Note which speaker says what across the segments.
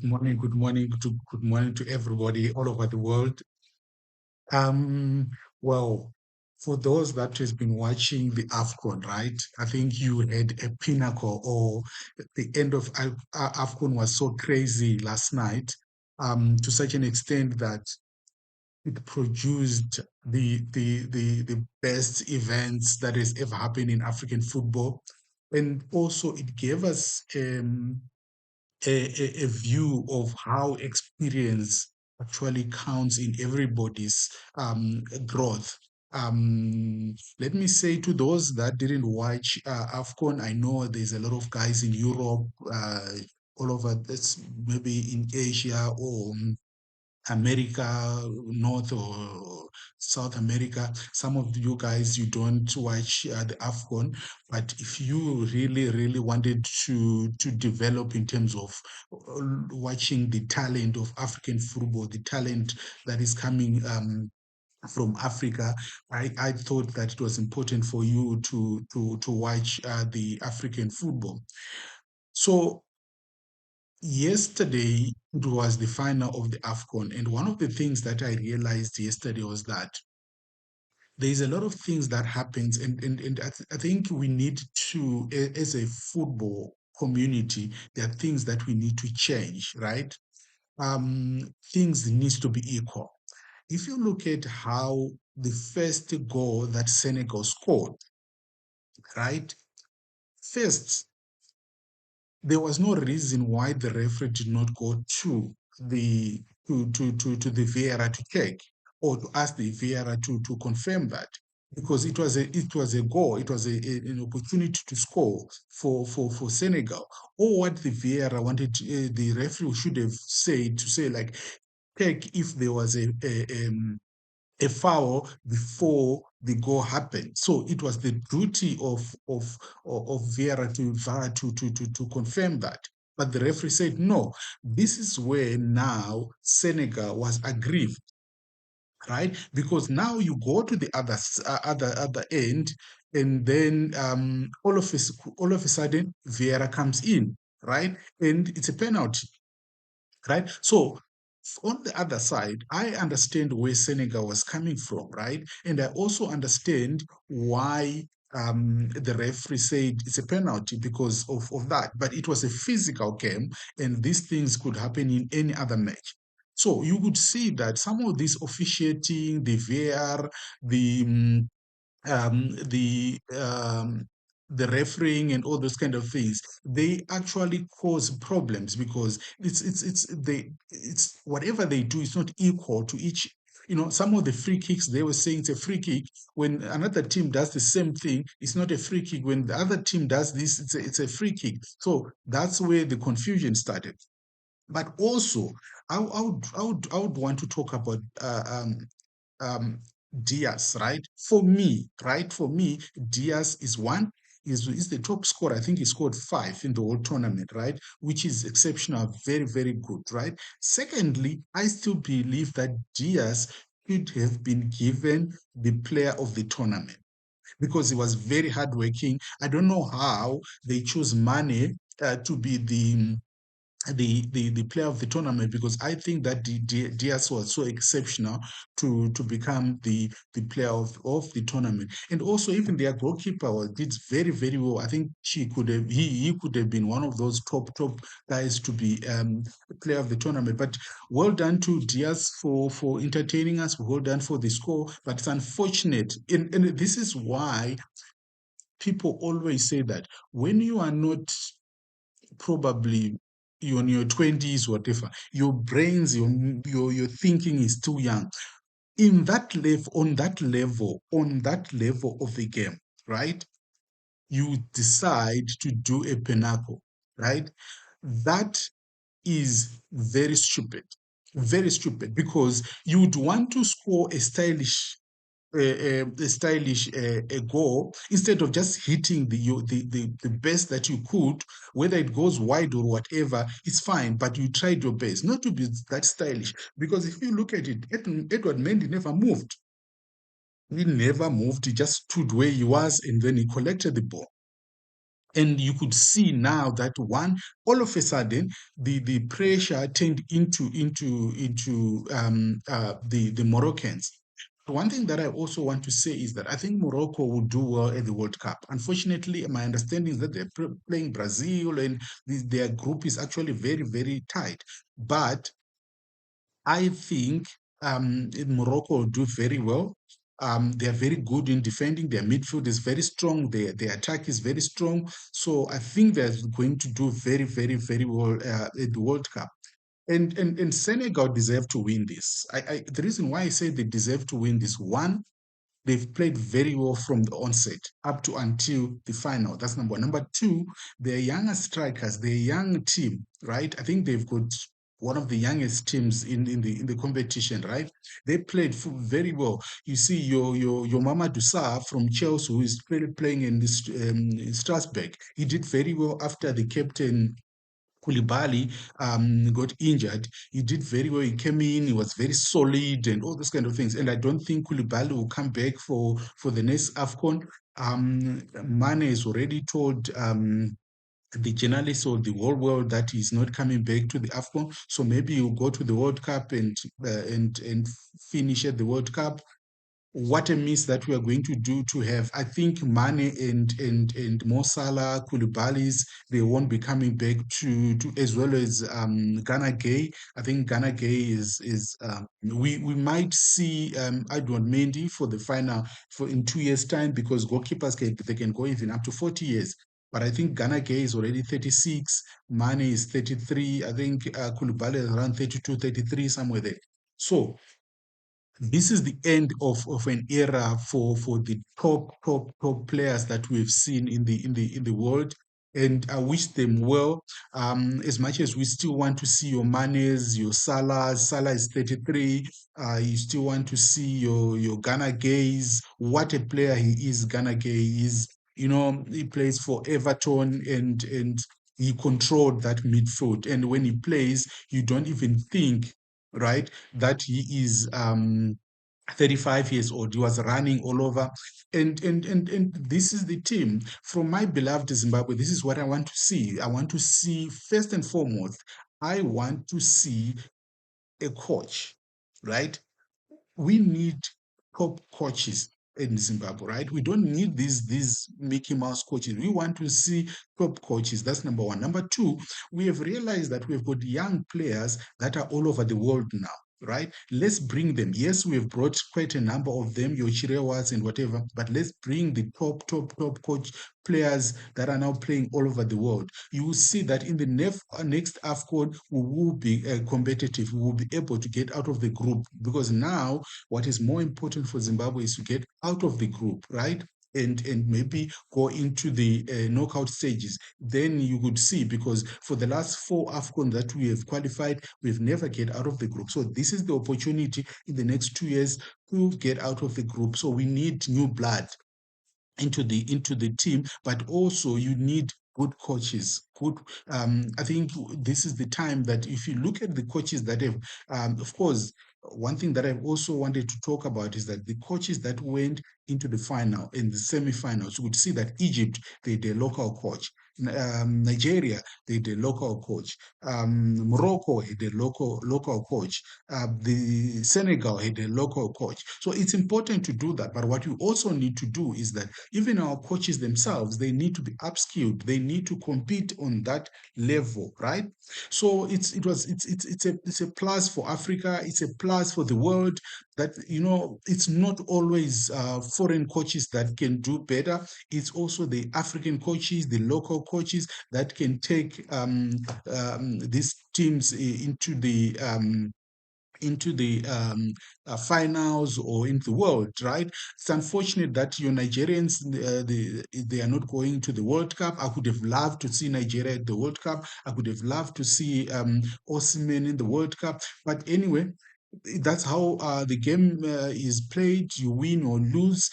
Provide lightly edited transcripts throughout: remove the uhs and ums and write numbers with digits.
Speaker 1: good morning to everybody all over the world. Um, well, for those that has been watching the AFCON, right? I think you had a pinnacle, or the end of AFCON was so crazy last night, to such an extent that it produced the best events that has ever happened in African football, and also it gave us a view of how experience actually counts in everybody's growth. Let me say to those that didn't watch AFCON, I know there's a lot of guys in Europe, all over this, maybe in Asia or America, North or South America. Some of you guys, you don't watch the AFCON, but if you really wanted to develop in terms of watching the talent of African football, the talent that is coming from Africa, I thought that it was important for you to watch the African football. So yesterday, it was the final of the AFCON, and one of the things that I realized yesterday was that there's a lot of things that happens, and I think we need to, as a football community, there are things that we need to change, right? Things needs to be equal. If you look at how the first goal that Senegal scored, right? First, there was no reason why the referee did not go to the VAR to check, or to ask the VAR to confirm that, because it was a goal, it was an opportunity to score for Senegal. Or what the VAR wanted the referee should have said, to say like, check if there was a foul before the goal happened. So it was the duty of Vieira to confirm that. But the referee said no. This is where now Senegal was aggrieved, right? Because now you go to the other end, and then all of a sudden Vieira comes in, right? And it's a penalty, right? So on the other side, I understand where Senegal was coming from, right? And I also understand why the referee said it's a penalty because of that. But it was a physical game, and these things could happen in any other match. So you would see that some of this officiating, the VAR, the the refereeing and all those kind of things, they actually cause problems, because it's whatever they do is not equal to each. Some of the free kicks, they were saying it's a free kick. When another team does the same thing, it's not a free kick. When the other team does this, it's a free kick. So that's where the confusion started. But also, I would want to talk about um, Diaz, right? For me, right? For me, Diaz is one, is the top scorer. I think he scored five in the whole tournament, right? Which is exceptional, very good, right? Secondly, I still believe that Diaz should have been given the player of the tournament, because he was very hardworking. I don't know how they chose Mane to be the player of the tournament, because I think that Diaz was so exceptional to become the player of the tournament. And also, even their goalkeeper did very well. I think he could have been one of those top guys to be player of the tournament. But well done to Diaz for entertaining us. Well done for the score. But it's unfortunate, and this is why people always say that when you are not, probably you're in your 20s, whatever, your brains, your thinking is too young. In that level, on that level of the game, right? You decide to do a pinnacle, right? That is very stupid, because you would want to score a goal, instead of just hitting the best that you could. Whether it goes wide or whatever, it's fine, but you tried your best not to be that stylish. Because if you look at it, Edward Mendy never moved. He never moved. He just stood where he was, and then he collected the ball. And you could see now that all of a sudden, the pressure turned into the Moroccans. One thing that I also want to say is that I think Morocco will do well at the World Cup. Unfortunately, my understanding is that they're playing Brazil, and their group is actually very, very tight. But I think Morocco will do very well. They are very good in defending. Their midfield is very strong. Their attack is very strong. So I think they're going to do very, very, very well at the World Cup. And Senegal deserve to win this. The reason why I say they deserve to win this, one, they've played very well from the onset up to until the final. That's number one. Number two, they're younger strikers, they're a young team, right? I think they've got one of the youngest teams in the competition, right? They played very well. You see, your Mama Dusa from Chelsea, who is playing in this in Strasbourg, he did very well after the captain Koulibaly got injured. He did very well. He came in, he was very solid and all those kind of things. And I don't think Koulibaly will come back for the next AFCON. Mane has already told the journalists or the whole world that he's not coming back to the AFCON. So maybe he'll go to the World Cup and finish at the World Cup. What a miss that we are going to do to have. I think Mane and Mo Salah, Koulibaly's, they won't be coming back to as well as Ghana Gay. I think Ghana Gay is we might see Edward Mendy for the final for in 2 years' time, because goalkeepers they can go even up to 40 years. But I think Ghana Gay is already 36, Mane is 33, I think Koulibaly is around 32, 33, somewhere there. So this is the end of an era for the top players that we've seen in the world. And I wish them well. As much as we still want to see your Manes, your Salah. Salah is 33. You still want to see your Ghana Gays. What a player he is, Ghana Gay is. He plays for Everton, and he controlled that midfield. And when he plays, you don't even think, right, that he is 35 years old. He was running all over. And this is the team. From my beloved Zimbabwe, this is what I want to see. I want to see, first and foremost, I want to see a coach, right? We need top coaches in Zimbabwe, right? We don't need these Mickey Mouse coaches. We want to see top coaches. That's number one. Number two, we have realized that we've got young players that are all over the world now. Right? Let's bring them. Yes, we have brought quite a number of them, your Chirewas and whatever, but let's bring the top coach players that are now playing all over the world. You will see that in the next AFCON, we will be competitive. We will be able to get out of the group, because now what is more important for Zimbabwe is to get out of the group, right? And maybe go into the knockout stages. Then you could see, because for the last four AFCON that we have qualified, we've never get out of the group. So this is the opportunity in the next 2 years to get out of the group. So we need new blood into the team, but also you need good coaches. Good. I think this is the time that if you look at the coaches that have, of course, one thing that I've also wanted to talk about is that the coaches that went into the final and the semi-finals, you would see that Egypt, they had a local coach. Nigeria, they had a local coach. Morocco had a local coach. The Senegal had a local coach. So it's important to do that. But what you also need to do is that even our coaches themselves, they need to be upskilled. They need to compete on that level, right? So it's a plus for Africa. It's a plus for the world, that it's not always foreign coaches that can do better. It's also the African coaches, the local coaches that can take these teams into the finals or into the world, right? It's unfortunate that your Nigerians, they are not going to the World Cup. I could have loved to see Nigeria at the World Cup. I could have loved to see Osimhen in the World Cup. But anyway, that's how the game is played. You win or lose.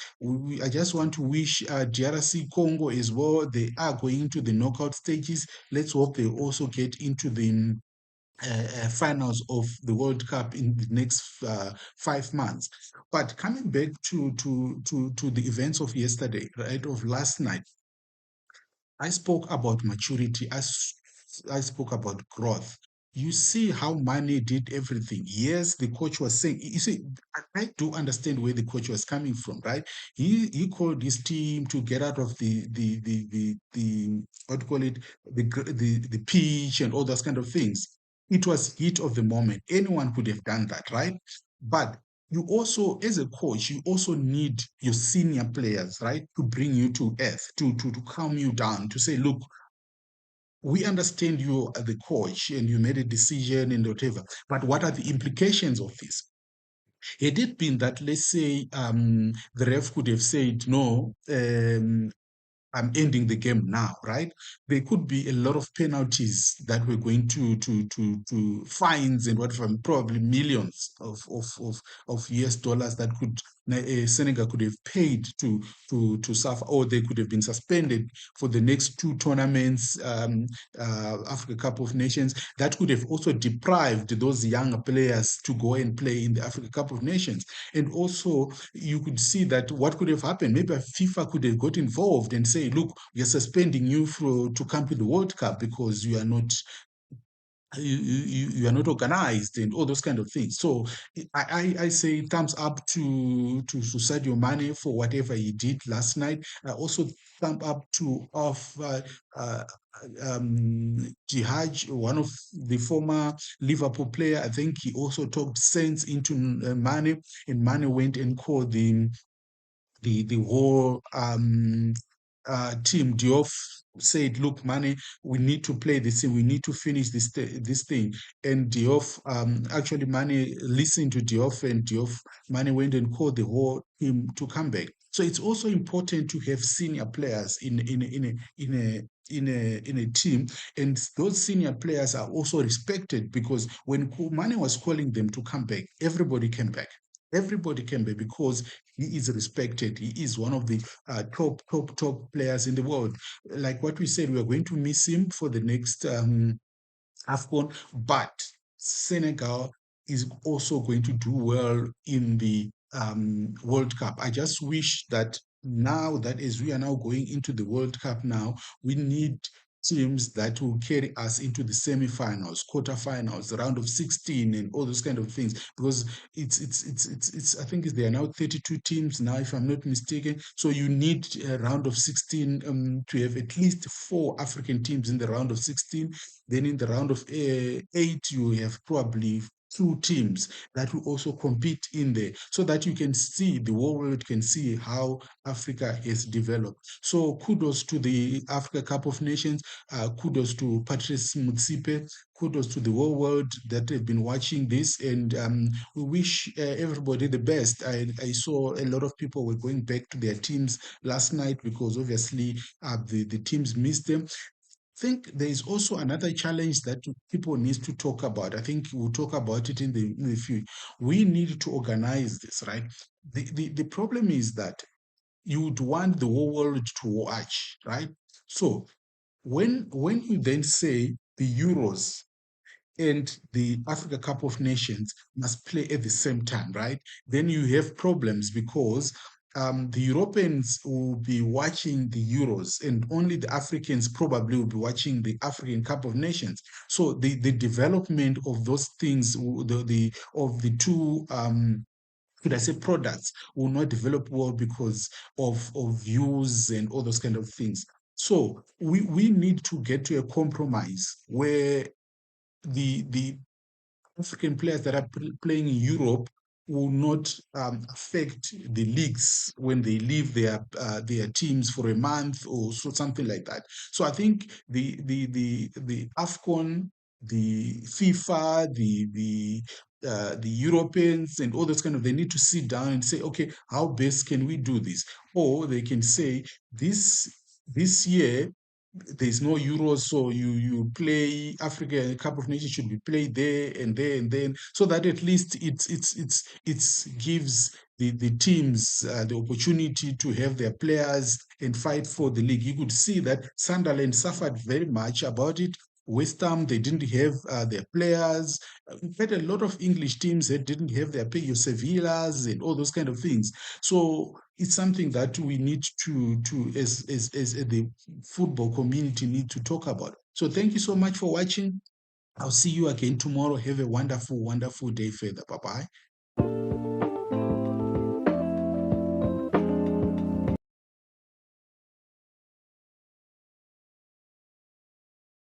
Speaker 1: I just want to wish DRC Congo as well. They are going to the knockout stages. Let's hope they also get into the finals of the World Cup in the next 5 months. But coming back to the events of yesterday, right, of last night, I spoke about maturity. I spoke about growth. You see how Mane did everything. Yes, the coach was saying, you see, I do understand where the coach was coming from, right? He called his team to get out of the what do you call it, the pitch and all those kind of things. It was heat of the moment. Anyone could have done that, right? But you also, as a coach, you also need your senior players, right, to bring you to earth, to calm you down, to say, look, we understand you are the coach and you made a decision and whatever, but what are the implications of this? Had it been that, let's say, the ref could have said, no, I'm ending the game now, right? There could be a lot of penalties that we're going to fines and whatever, probably millions of US dollars that could Senegal could have paid to suffer, or they could have been suspended for the next two tournaments, Africa Cup of Nations. That could have also deprived those younger players to go and play in the Africa Cup of Nations. And also, you could see that what could have happened. Maybe FIFA could have got involved and say, look, we are suspending you to come to the World Cup because you are not organized and all those kind of things. So I say thumbs up to Sadio Mane for whatever he did last night. I also thumb up to uh, Jihad, one of the former Liverpool player. I think he also talked sense into Mane, and Mane went and called the whole team. Diouf said, "Look, Mane, we need to play this thing. We need to finish this thing." And Diouf, actually, Mane listened to Diouf, and Mane went and called the whole team to come back. So it's also important to have senior players in a team, and those senior players are also respected because when Mane was calling them to come back, everybody came back. Everybody came back because he is respected. He is one of the top players in the world. Like what we said, we are going to miss him for the next AFCON, but Senegal is also going to do well in the World Cup. I just wish that now that as we are now going into the World Cup now, we need teams that will carry us into the semi-finals, quarterfinals, round of 16, and all those kind of things. Because it's I think there are now 32 teams now, if I'm not mistaken. So you need a round of 16 to have at least four African teams in the round of 16. Then in the round of eight, you have probably two teams that will also compete in there so that you can see, the whole world can see how Africa has developed. So kudos to the Africa Cup of Nations, kudos to Patrice Motsepe, kudos to the whole world that have been watching this, and we wish everybody the best. I saw a lot of people were going back to their teams last night because obviously the teams missed them. Think there is also another challenge that people need to talk about. I think we'll talk about it in the future. We need to organize this, right? The problem is that you would want the whole world to watch, right? So when you then say the Euros and the Africa Cup of Nations must play at the same time, right? Then you have problems because the Europeans will be watching the Euros, and only the Africans probably will be watching the African Cup of Nations. So the development of those things, the of the two could I say products will not develop well because of views and all those kind of things. So we need to get to a compromise where the African players that are playing in Europe will not affect the leagues when they leave their teams for a month or so, something like that. So I think the AFCON, the FIFA, the Europeans and all those kind of, they need to sit down and say, okay, how best can we do this? Or they can say this year there's no Euros, so you play Africa Cup of Nations should be played there and there and then, so that at least it's gives the teams the opportunity to have their players and fight for the league. You could see that Sunderland suffered very much about it. West Ham, they didn't have their players. In fact, a lot of English teams that didn't have their pay, your Sevillas and all those kind of things. So it's something that we need to as the football community need to talk about. So thank you so much for watching. I'll see you again tomorrow. Have a wonderful, wonderful day further. Bye bye.